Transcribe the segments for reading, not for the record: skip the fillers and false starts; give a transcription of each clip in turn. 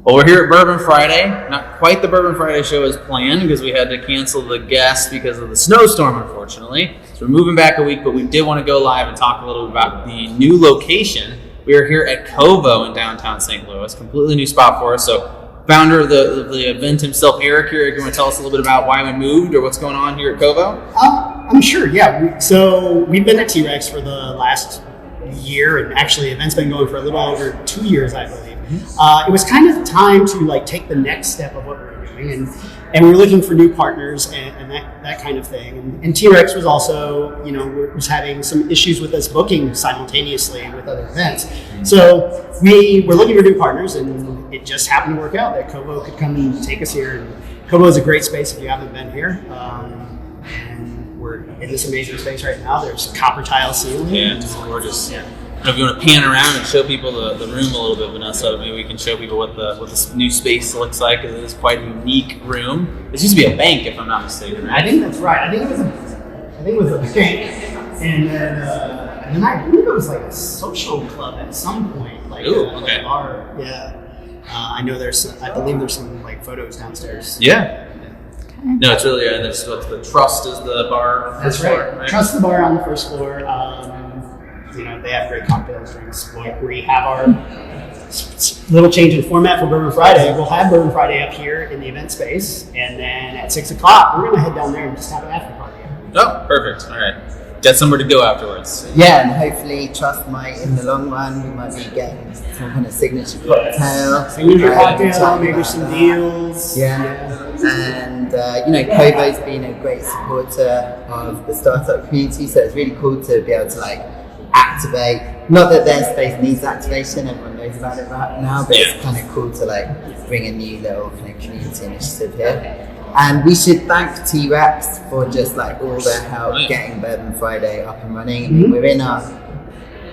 Well, we're here at Bourbon Friday. Not quite the Bourbon Friday show as planned because we had to cancel the guest because of the snowstorm, unfortunately. So we're moving back a week, but we did want to go live and talk a little bit about the new location. We are here at Kovo in downtown St. Louis, completely new spot for us. So founder of the event himself, Erik, here, you want to tell us a little bit about why we moved or what's going on here at Kovo? I'm sure, yeah. So we've been at T-Rex for the last year, and actually the event's been going for a little over 2 years, I believe. It was kind of time to take the next step of what we were doing, and we were looking for new partners and that kind of thing. And T-Rex was also, was having some issues with us booking simultaneously with other events. So we were looking for new partners, and it just happened to work out that Kovo could come and take us here. And Kovo is a great space if you haven't been here. And we're in this amazing space right now. There's copper tile ceiling. Yeah, it's gorgeous. Yeah. I don't know if you want to pan around and show people the room a little bit, Vanessa. Maybe we can show people what the new space looks like. It is quite a unique room. This used to be a bank, if I'm not mistaken, right? I think that's right. I think it was a bank, and then I believe it was like a social club at some point, like a bar. Yeah. I believe there's some photos downstairs. Yeah. No, it's really and there's the Trust is the bar. That's right. Right. Trust the bar on the first floor. They have great cocktails, drinks. We have our little change in format for Bourbon Friday. We'll have Bourbon Friday up here in the event space, and then at 6 o'clock, we're going to head down there and just have an after party. Oh, perfect. All right. Get somewhere to go afterwards. Yeah, and hopefully Trust might, in the long run, we might be getting some kind of signature cocktail. Maybe some deals. Yeah. And, Kovo's been a great supporter of the startup community, so it's really cool to be able to activate. Not that their space needs activation, everyone knows about it right now, but it's kind of cool to bring a new little kind of community initiative here. And we should thank T-Rex for just all their help getting Bourbon Friday up and running. I mean, we're in our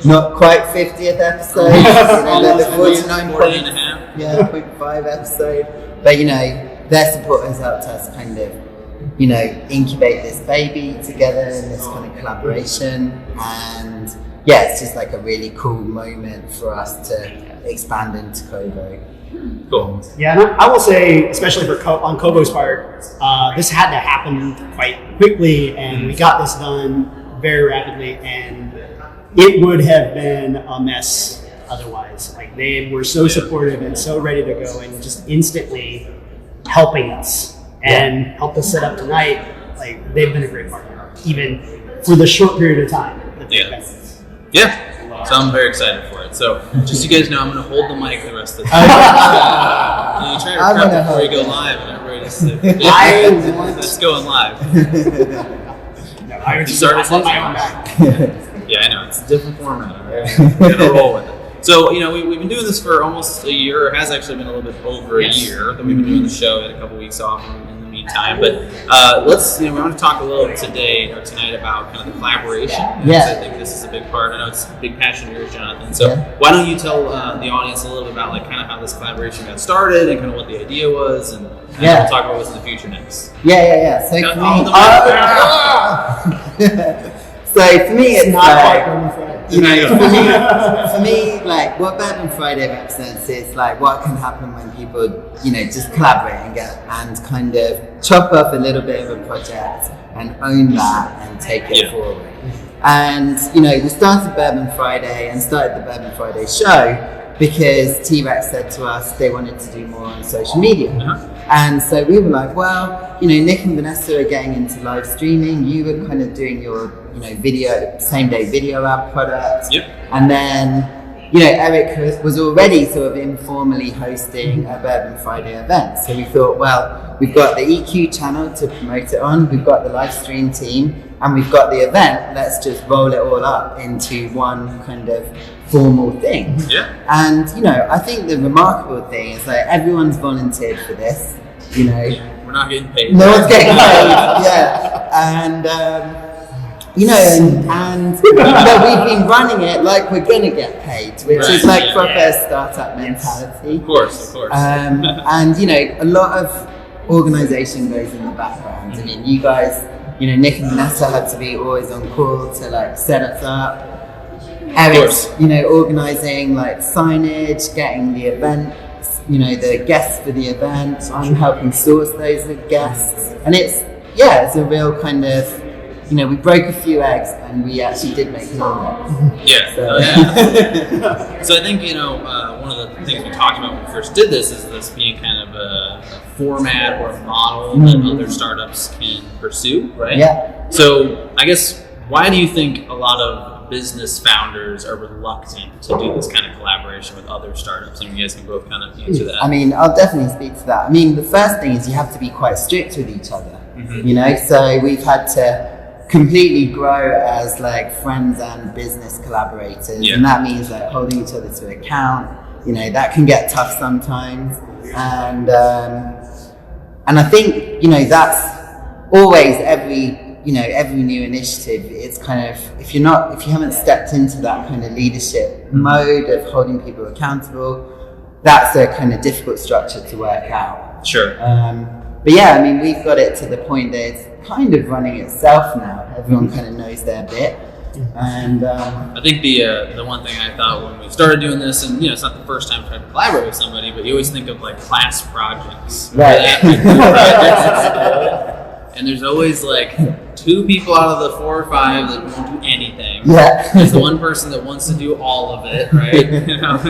not quite 50th episode, the 49.5 episode. But their support has helped us kind of incubate this baby together in this kind of collaboration. And it's just a really cool moment for us to expand into Kovo. Cool. Yeah, and I will say, especially on Kovo's part, this had to happen quite quickly, and we got this done very rapidly, and it would have been a mess otherwise. They were so supportive and so ready to go, and just instantly helping us and helped us set up tonight. They've been a great partner, even for the short period of time that they've been with us. Yeah. So I'm very excited for it. So just so you guys know, I'm going to hold the mic the rest of the time. You try to prep before you go live, and everybody just it's going live. I would just start my own back. Yeah, I know it's a different format. I'm gonna roll with it. So we've been doing this for almost a year. It has actually been a little bit over a year that we've been doing the show. We had a couple weeks off in the meantime, but let's we want to talk a little today or tonight about kind of the collaboration. I think this is a big part. I know it's a big passion of yours, Jonathan. So why don't you tell the audience a little bit about kind of how this collaboration got started and kind of what the idea was, and we'll talk about what's in the future next. So for me, it's not Bourbon Friday. For me, what Bourbon Friday represents is what can happen when people, just collaborate and kind of chop up a little bit of a project and own that and take it forward. And we started Bourbon Friday and started the Bourbon Friday show because T-Rex said to us they wanted to do more on social media. And so we were like, well, Nick and Vanessa are getting into live streaming. You were kind of doing your, same day video app product. And then, Erik was already sort of informally hosting a Bourbon Friday event. So we thought, well, we've got the EQ channel to promote it on. We've got the live stream team and we've got the event. Let's just roll it all up into one kind of formal thing. And I think the remarkable thing is everyone's volunteered for this. We're not getting paid. No one's getting paid. And we've been running it like we're gonna get paid, which is proper startup mentality. Of course. And a lot of organisation goes in the background. I mean, you guys, Nick and Vanessa had to be always on call to set us up. Erik's, organising signage, getting the event the guests for the event. I'm helping source those guests, and it's a real kind of, we broke a few eggs and we actually did make an omelet. Yeah. So I think, one of the things we talked about when we first did this is this being kind of a format or a model that other startups can pursue, right? Yeah. So I guess, why do you think a lot of business founders are reluctant to do this kind of collaboration with other startups? And you guys can both kind of answer that. I mean, I'll definitely speak to that. I mean, the first thing is you have to be quite strict with each other, so we've had to completely grow as like friends and business collaborators, and that means like holding each other to account. That can get tough sometimes, and I think that's always every new initiative. It's kind of, if you haven't stepped into that kind of leadership mode of holding people accountable, that's a kind of difficult structure to work out. Sure. But yeah, I mean, we've got it to the point that it's kind of running itself now. Everyone kind of knows their bit. And I think the one thing I thought when we started doing this, and it's not the first time trying to collaborate with somebody, but you always think of like class projects. Right. And there's always like 2 people out of the 4 or 5 that won't do anything. Yeah. There's the one person that wants to do all of it, right?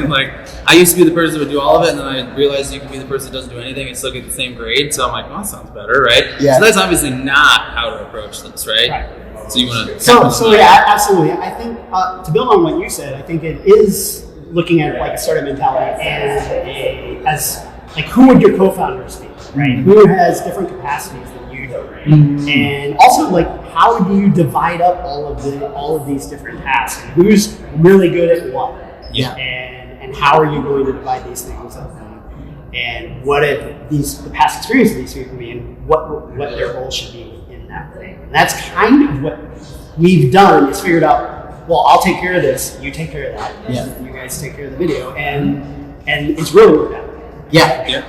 Like I used to be the person that would do all of it, and then I realized you can be the person that doesn't do anything and still get the same grade. So I'm like, that sounds better, right? Yeah. So that's obviously not how to approach this, right? So you want to? So yeah, absolutely. I think to build on what you said, I think it is looking at it like a startup mentality as like, who would your co-founders be, right? Who has different capacities than you do, right? And also, like, how do you divide up all of these different tasks? And who's really good at what? Yeah. And how are you going to divide these things up? And what if the past experience of these people be, and what their role should be in that thing? And that's kind of what we've done, is figured out, well, I'll take care of this, you take care of that, and you guys take care of the video, and it's really worked out. Yeah.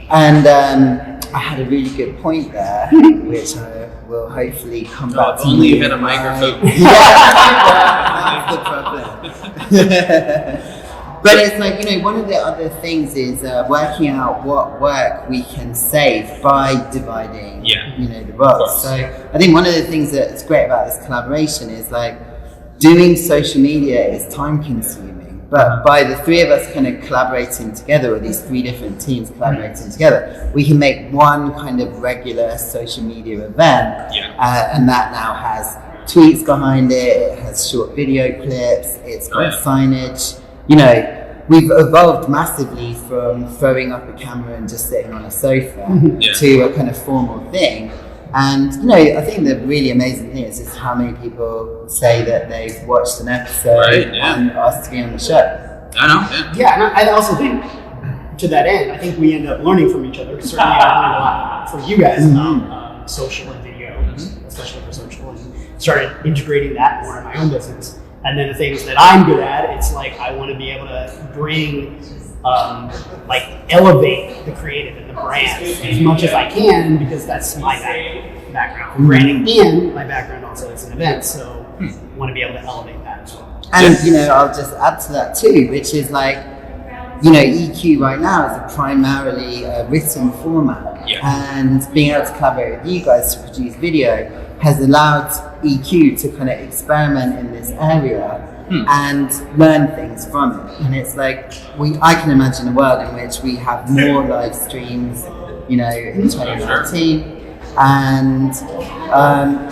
And I had a really good point there, which I will hopefully come back to. If only you had a microphone. That's the problem. But it's like, one of the other things is working out what work we can save by dividing, the roles. So I think one of the things that's great about this collaboration is like doing social media is time consuming. But by the 3 of us kind of collaborating together, or these 3 different teams collaborating together, we can make one kind of regular social media event. And that now has tweets behind it has short video clips, it's got signage. We've evolved massively from throwing up a camera and just sitting on a sofa to a kind of formal thing. And, I think the really amazing thing is how many people say that they've watched an episode and asked to be on the show. I know. Yeah, and I also think, to that end, I think we end up learning from each other. Certainly I learned a lot from you guys about social and video, especially for social, and started integrating that more in my own business. And then the things that I'm good at, it's like I want to be able to bring, elevate the creative and the brand as much as I can, because that's my background for branding, and my background also is an event. So I want to be able to elevate that as well. And, I'll just add to that too, which is like, EQ right now is a primarily written format. And being able to collaborate with you guys to produce video has allowed EQ to kind of experiment in this area and learn things from it. And it's like, I can imagine a world in which we have more live streams, in 2019. And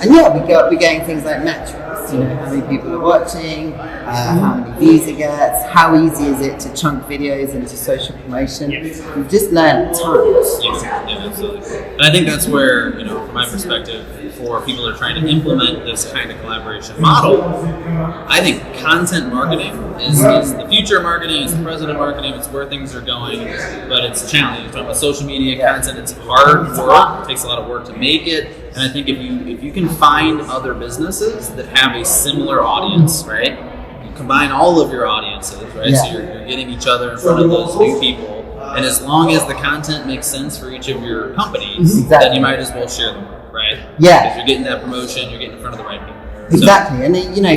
we're getting things like metrics, how many people are watching, how many views it gets, how easy is it to chunk videos into social promotion. We've just learned tons. Yeah, absolutely. And I think that's where, from my perspective, for people that are trying to implement this kind of collaboration model, I think content marketing is the future of marketing, it's the present of marketing, it's where things are going, but it's challenging. You're talking about social media content, it's hard work, it takes a lot of work to make it. And I think if you can find other businesses that have a similar audience, right? You combine all of your audiences, right? So you're getting each other in front of those new people. And as long as the content makes sense for each of your companies, then you might as well share them, right? Yeah. Because you're getting that promotion, you're getting in front of the right people. Exactly. And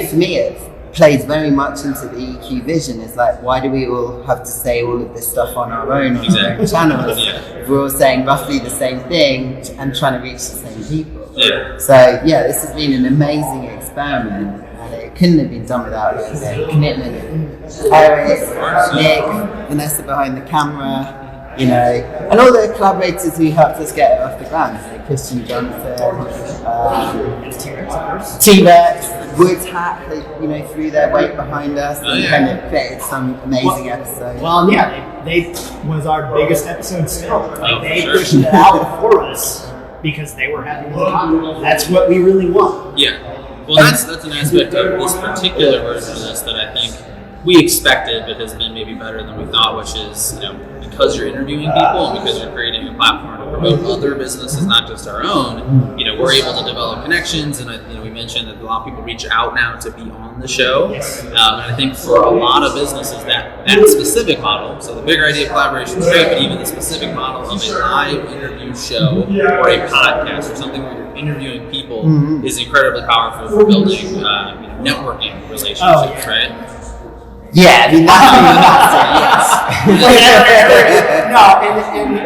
for me, it's plays very much into the EQ vision. It's like, why do we all have to say all of this stuff on our own, on our own channels? If we're all saying roughly the same thing and trying to reach the same people. So this has been an amazing experiment, and it couldn't have been done without the commitment of Erik, Nick, Vanessa behind the camera, and all the collaborators who helped us get it off the ground. So Christian Johnson, T-Rex, Woods Hat, they threw their weight behind us and kind of created some amazing episodes. Well, they was our biggest episode still. They pushed it out for us because they were happy with the content. That's what we really want. Yeah. Well, that's an aspect of this particular version of this that I think we expected, but has been maybe better than we thought, which is, because you're interviewing people and because you're creating a platform to promote other businesses, not just our own, we're able to develop connections. And, we mentioned that a lot of people reach out now to be on the show. And I think for a lot of businesses, that specific model, so the bigger idea of collaboration is great, but even the specific model of a live interview show or a podcast or something where you're interviewing people is incredibly powerful for building networking relationships, right? Yeah, I mean,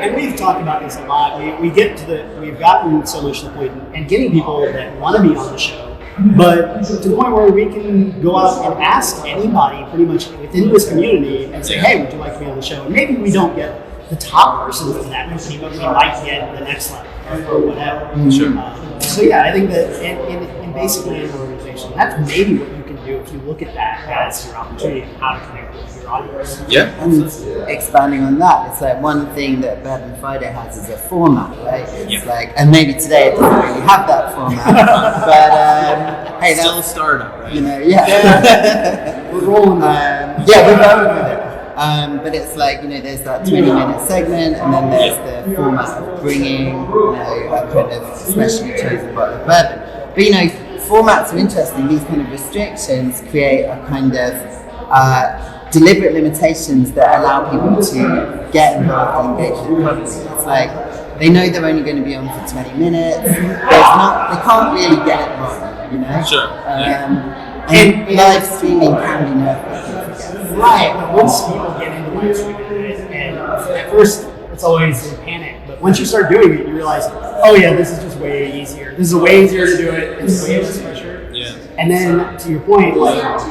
and we've talked about this a lot. We've gotten so much to the point, and getting people that want to be on the show, but to the point where we can go out and ask anybody pretty much within this community and say, hey, would you like to be on the show? And maybe we don't get the top person from that company, but we might get the next level or whatever. Sure. I think that in basically an organization, that's maybe what you can do if you look at that as your opportunity and how to connect with your audience. Yeah. And expanding on that, it's like one thing that Bourbon Friday has is a format, right? It's like, and maybe today it doesn't really have that format, but hey, still a startup, right? We're rolling. We're rolling with it. But it's like, there's that 20-minute segment, and then there's the format of bringing, a kind of specially chosen bottle of bourbon. But, formats are interesting. These kind of restrictions create a kind of deliberate limitations that allow people to get involved and engage with the public. It's like, they know they're only going to be on for 20 minutes. They can't really get it wrong, Sure. And live streaming can be nerve-wracking. Right, but once people get into live streaming, and at first it's always in panic, but once you start doing it, you realize, oh yeah, this is just way easier. This is way easier to do it. It's way less pressure. Yeah. And then, to your point,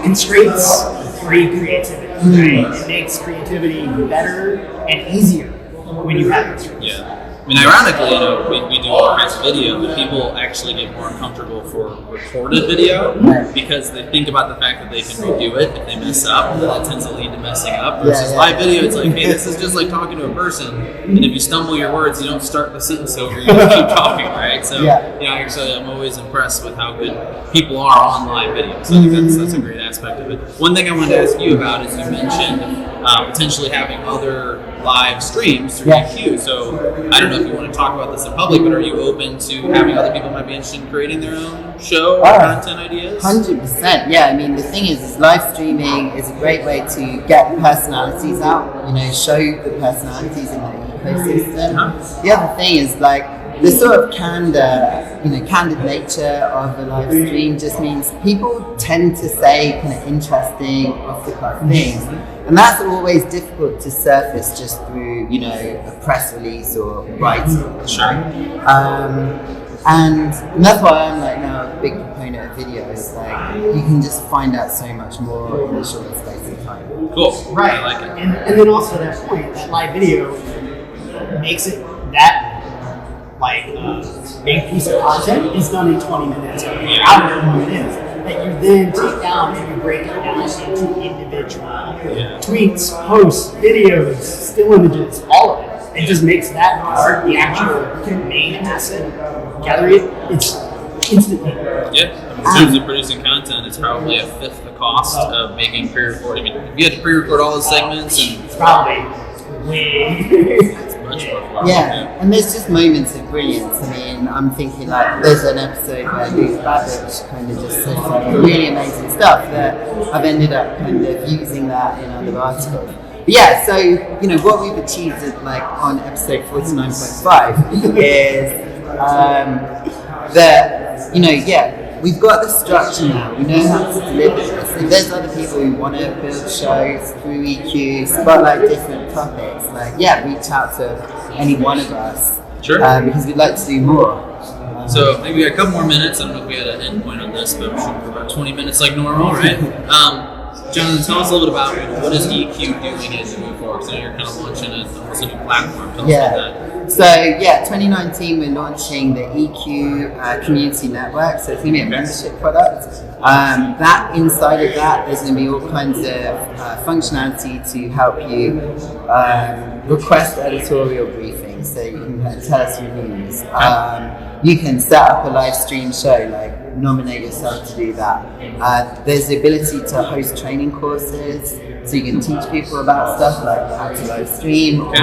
constraints breed creativity. Right? It makes creativity better and easier when you have constraints. Yeah. I mean, ironically, we do all kinds of video, but people actually get more uncomfortable for recorded video because they think about the fact that they can redo it if they mess up, and that tends to lead to messing up. Versus live video, it's like, hey, this is just like talking to a person, and if you stumble your words, you don't start the sentence over, you just keep talking, right? So, actually, I'm always impressed with how good people are on live video. So I think that's a great aspect of it. One thing I wanted to ask you about is you mentioned potentially having other live streams through EQ. So I don't know if you want to talk about this in public, but are you open to having other people might be interested in creating their own show or content ideas? 100%. Yeah, I mean, the thing is live streaming is a great way to get personalities out, show the personalities in the ecosystem. The other thing is the sort of candid nature of a live stream just means people tend to say kind of interesting, off-the-cuff things. And that's always difficult to surface just through, a press release or writing. Sure. And that's why I'm now a big proponent of videos. You can just find out so much more in a short space of time. Cool. Right. I like it. And then also to that point, that live video makes it that big piece of content is done in 20 minutes or however long it is. That you then take down and you break it down into individual tweets, posts, videos, still images, all of it. It just makes that part the actual main asset. Gathering it's instantly. Yeah. In terms of producing content, it's probably a fifth the cost of making pre-record. I mean, if you had to pre-record all the segments, and it's probably way. And there's just moments of brilliance. I mean, I'm thinking there's an episode where Luke Babbage kind of just said some really amazing stuff that I've ended up kind of using that in other articles. But so, what we've achieved on episode 49.5 is that, we've got the structure now. We know how to deliver this. if there's other people who want to build shows through EQ, spotlight different topics, like reach out to any one of us. Sure. Because we'd like to do more. So maybe we got a couple more minutes. I don't know if we had an end point on this, but we're shooting for about 20 minutes like normal, right? Jonathan, tell us a little bit about what is EQ doing as we move forward? Because I know you're kind of launching almost a new platform. Tell us about that. So 2019 we're launching the EQ Community Network. So it's going to be a membership product. That inside of that, there's going to be all kinds of functionality to help you request editorial briefings, so you can tell us your news. You can set up a live stream show, like nominate yourself to do that. There's the ability to host training courses, so you can teach people about stuff like how to live stream or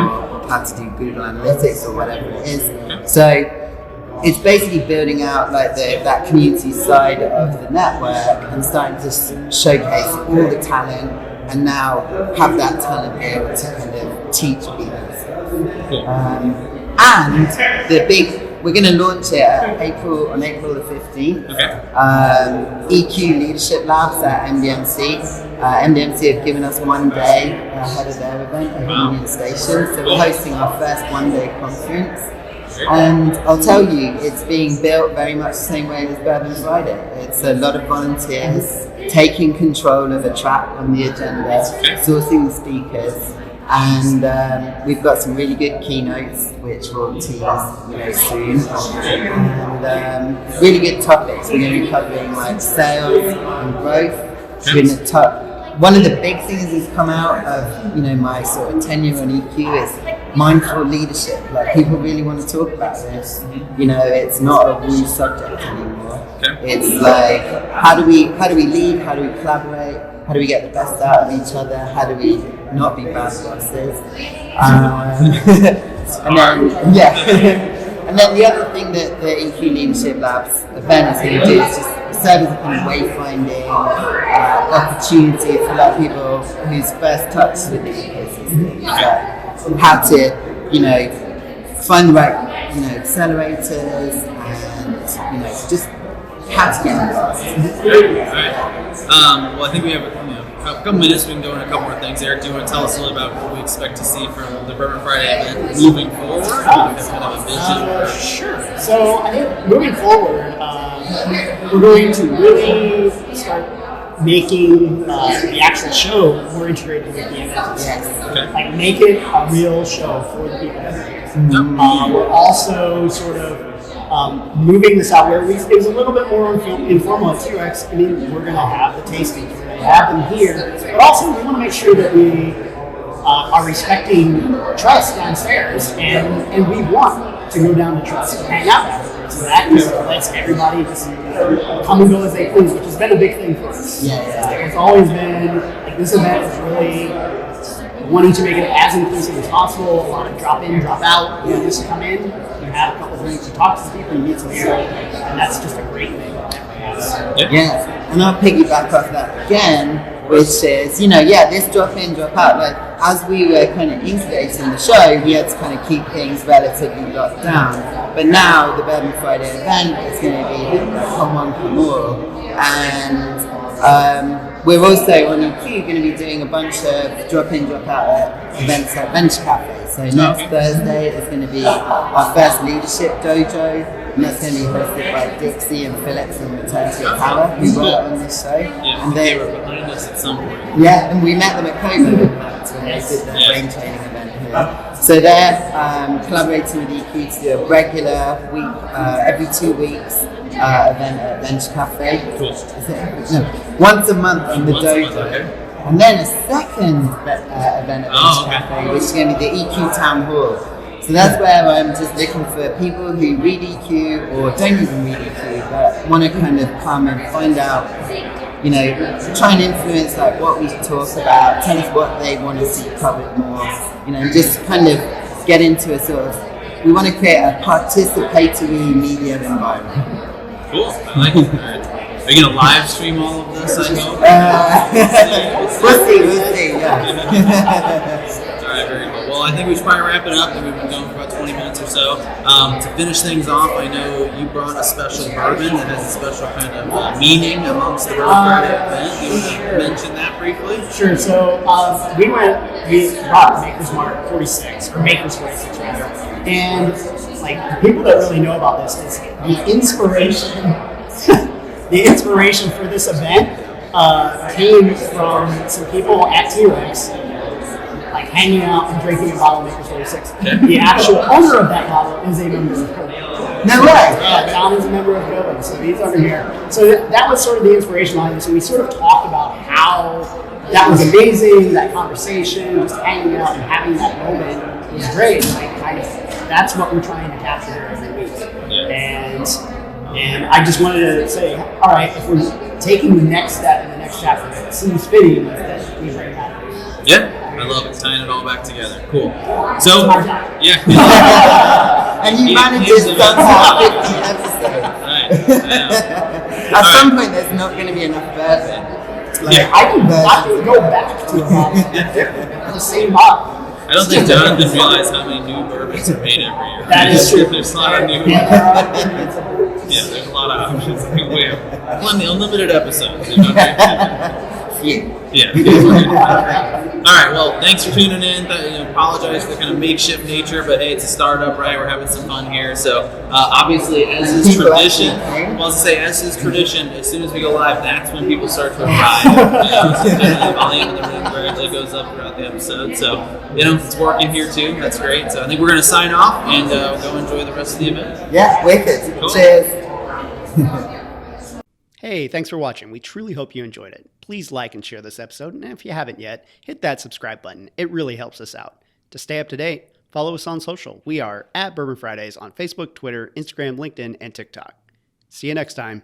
how to do Google Analytics or whatever it is. So it's basically building out like that community side of the network and starting to showcase all the talent, and now have that talent be able to kind of teach people. And we're going to launch it on April the 15th. EQ Leadership Labs at MDMC. MDMC have given us 1 day ahead of their event at Union Station, so we're hosting our first 1-day conference. And I'll tell you, it's being built very much the same way as Bourbon Friday. It's a lot of volunteers taking control of a track on the agenda, sourcing the speakers, and we've got some really good keynotes which we'll tease soon, and really good topics. We're going to be covering like sales and growth. One of the big things that's come out of my sort of tenure on EQ is mindful leadership. Like, people really want to talk about this. It's not a woo subject anymore. It's like, how do we lead? How do we collaborate? How do we get the best out of each other? How do we not be bad bosses? And then the other thing that the EQ Leadership Labs event is going to do is just serve as a kind of wayfinding opportunity for a lot of people whose first touch with the ecosystem. How to, find the right, accelerators, and just how to get involved. Well, I think we have a couple minutes. We can go into a couple more things. Eric, do you want to tell us a little about what we expect to see from the Bourbon Friday event moving forward? Kind of a vision. Sure. So I think moving forward, we're going to really start making the actual show more integrated with the event. Like, make it a real show for the people. We're also sort of moving this out where it was a little bit more informal at T-Rex. I mean, we're going to have the tastings, we're going to have them here, but also we want to make sure that we are respecting trust downstairs, and we want to go down to trust and hang out afterwards. So that just lets everybody just come and go as they please, which has been a big thing for us. It's always been, like, this event is really wanting to make it as inclusive as possible. A lot of drop in, drop out. Just come in, you have a couple drinks, you talk to people, you meet some people, and that's just a great thing. And I'll piggyback off that again, which is, this drop in, drop out. Like, as we were kind of incubating the show, we had to kind of keep things relatively locked down. But now the Bourbon Friday event is going to be come one, come all. And we're also on EQ going to be doing a bunch of drop in, drop out events at Venture Cafe. So next Thursday is going to be our first leadership dojo, and that's going to be hosted by Dixie and Phillips and Return to Your Power, who were on this show. And they were behind us at some point. And we met them at COVID when they did their brain training event here. So they're collaborating with EQ to do a regular week, every 2 weeks, event at Venture Cafe. Once a month in the dojo. And then a second event at Venture Cafe, which is going to be the EQ Town Hall. So that's where I'm just looking for people who read EQ or don't even read EQ, but want to kind of come and find out, try and influence like what we talk about, tell us what they want to see covered more, just kind of get into a sort of, we want to create a participatory media environment. Cool, I like it. Are you going to live stream all of this, I hope? We'll see, All right, very cool. Well, Well, I think we should probably wrap it up. We've been going for about 20 minutes or so. To finish things off, I know you brought a special bourbon that has a special kind of meaning amongst the Bourbon Friday event. Do you want to mention that briefly? Sure. So we brought Maker's Mark 46, or Maker's 46 rather. And like the people that really know about this is the inspiration. The inspiration for this event came from some people at T-Rex, like hanging out and drinking a bottle of Maker's 46. The actual owner of that bottle is a member of Bourbon. No way. Yeah, John is a member of Bourbon, so he's under here. So that was sort of the inspiration behind this. So we sort of talked about how that was amazing, that conversation, just hanging out and having that moment was great. Like, that's what we're trying to capture here every week. And I just wanted to say, all right, if we're taking the next step in the next chapter, it seems fitting that we bring that. Yeah, I love it. Tying it all back together. Cool. So, yeah. And you managed to done 50 episodes. Right. At some point, there's not going to be enough bourbon. Yeah. I can go back to a bottle, the same bottle. I don't think Jonathan realized how many new bourbons are made every year. That is true. There's a lot of new. Yeah, there's a lot of options. I think we have plenty, unlimited episodes. Few. Yeah. All right. Well, thanks for tuning in. Apologize for the kind of makeshift nature, but hey, it's a startup, right? We're having some fun here. So obviously, as is tradition, as is tradition, as soon as we go live, that's when people start to arrive. So the volume in the room gradually goes up throughout the episode. So it's working here too. That's great. So I think we're going to sign off and go enjoy the rest of the event. Yeah, wicked. Cool. Cheers. Hey, thanks for watching. We truly hope you enjoyed it. Please like and share this episode, and if you haven't yet, hit that subscribe button. It really helps us out. To stay up to date, follow us on social. We are at Bourbon Fridays on Facebook, Twitter, Instagram, LinkedIn, and TikTok. See you next time.